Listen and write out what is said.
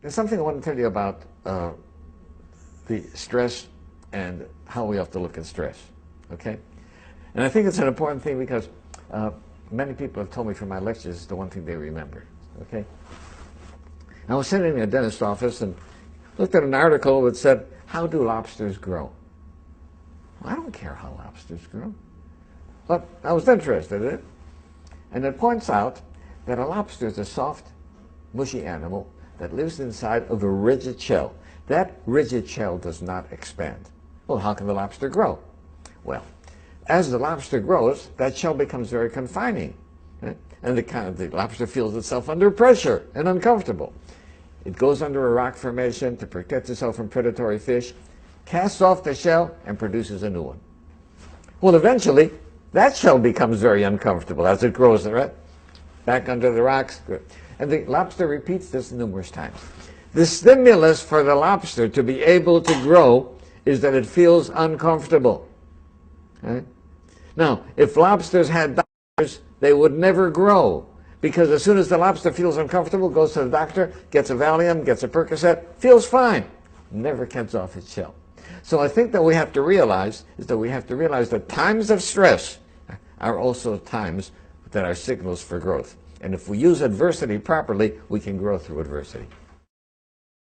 There's something I want to tell you about the stress and how we have to look at stress, okay? And I think it's an important thing because many people have told me from my lectures it's the one thing they remember, okay? I was sitting in a dentist's office and looked at an article that said, how do lobsters grow? Well, I don't care how lobsters grow. But I was interested in it. And it points out that a lobster is a soft, mushy animal that lives inside of a rigid shell. That rigid shell does not expand. Well, how can the lobster grow? Well, as the lobster grows, that shell becomes very confining. Right? And the lobster feels itself under pressure and uncomfortable. It goes under a rock formation to protect itself from predatory fish, casts off the shell, and produces a new one. Well, eventually, that shell becomes very uncomfortable as it grows, right? Back under the rocks. Good. And the lobster repeats this numerous times. The stimulus for the lobster to be able to grow is that it feels uncomfortable. Right? Now, if lobsters had doctors, they would never grow. Because as soon as the lobster feels uncomfortable, goes to the doctor, gets a Valium, gets a Percocet, feels fine, never gets off its shell. So I think that we have to realize that times of stress are also times that are signals for growth. And if we use adversity properly, we can grow through adversity.